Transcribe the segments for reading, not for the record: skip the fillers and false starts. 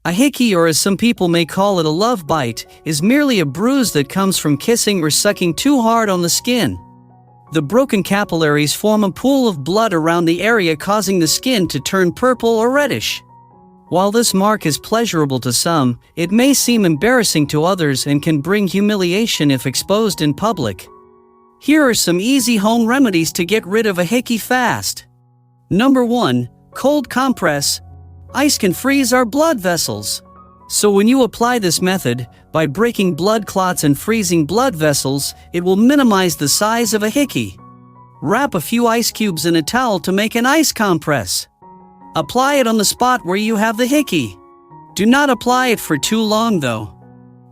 A hickey, or as some people may call it a love bite, is merely a bruise that comes from kissing or sucking too hard on the skin. The broken capillaries form a pool of blood around the area, causing the skin to turn purple or reddish. While this mark is pleasurable to some, it may seem embarrassing to others and can bring humiliation if exposed in public. Here are some easy home remedies to get rid of a hickey fast. Number 1. Cold compress. Ice can freeze our blood vessels. So when you apply this method, by breaking blood clots and freezing blood vessels, it will minimize the size of a hickey. Wrap a few ice cubes in a towel to make an ice compress. Apply it on the spot where you have the hickey. Do not apply it for too long though.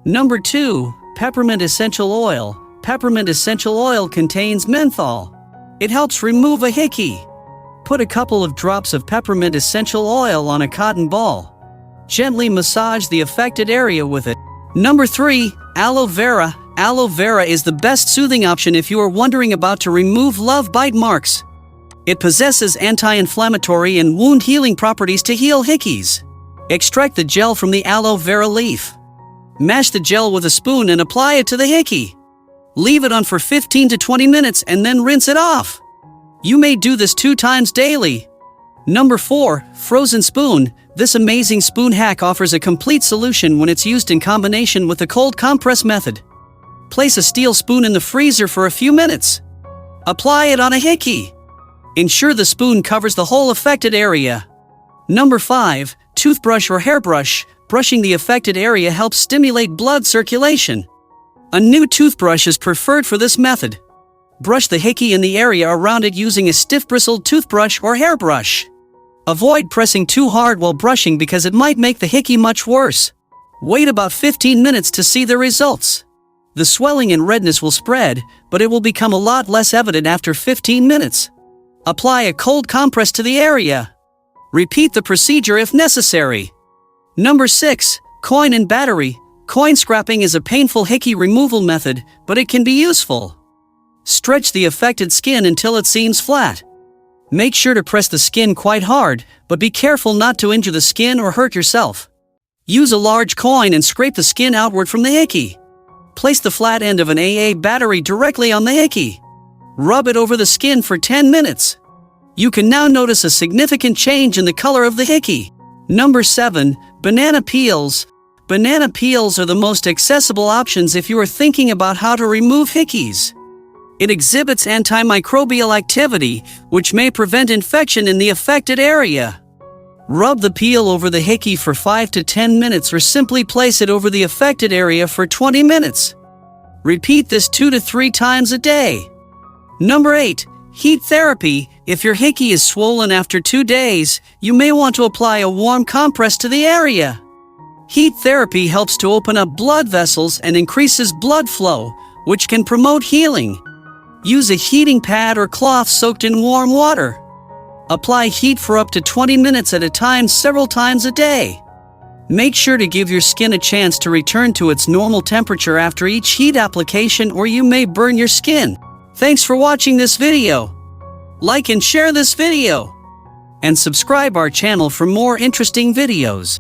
Number 2. Peppermint essential oil. Peppermint essential oil contains menthol. It helps remove a hickey. Put a couple of drops of peppermint essential oil on a cotton ball. Gently massage the affected area with it. Number 3. Aloe vera. Aloe vera is the best soothing option if you are wondering about to remove love bite marks. It possesses anti-inflammatory and wound healing properties to heal hickeys. Extract the gel from the aloe vera leaf. Mash the gel with a spoon and apply it to the hickey. Leave it on for 15 to 20 minutes and then rinse it off. You may do this 2 times daily. Number 4. Frozen spoon. This amazing spoon hack offers a complete solution when it's used in combination with the cold compress method. Place a steel spoon in the freezer for a few minutes. Apply it on a hickey. Ensure the spoon covers the whole affected area. Number 5. Toothbrush or hairbrush. Brushing the affected area helps stimulate blood circulation. A new toothbrush is preferred for this method. Brush the hickey in the area around it using a stiff-bristled toothbrush or hairbrush. Avoid pressing too hard while brushing because it might make the hickey much worse. Wait about 15 minutes to see the results. The swelling and redness will spread, but it will become a lot less evident after 15 minutes. Apply a cold compress to the area. Repeat the procedure if necessary. Number 6. Coin and battery. Coin scrapping is a painful hickey removal method, but it can be useful. Stretch the affected skin until it seems flat. Make sure to press the skin quite hard, but be careful not to injure the skin or hurt yourself. Use a large coin and scrape the skin outward from the hickey. Place the flat end of an AA battery directly on the hickey. Rub it over the skin for 10 minutes. You can now notice a significant change in the color of the hickey. Number 7. Banana peels. Banana peels are the most accessible options if you are thinking about how to remove hickeys. It exhibits antimicrobial activity, which may prevent infection in the affected area. Rub the peel over the hickey for 5 to 10 minutes or simply place it over the affected area for 20 minutes. Repeat this 2 to 3 times a day. Number 8. Heat therapy. If your hickey is swollen after 2 days, you may want to apply a warm compress to the area. Heat therapy helps to open up blood vessels and increases blood flow, which can promote healing. Use a heating pad or cloth soaked in warm water. Apply heat for up to 20 minutes at a time several times a day. Make sure to give your skin a chance to return to its normal temperature after each heat application, or you may burn your skin. Thanks for watching this video. Like and share this video. And subscribe our channel for more interesting videos.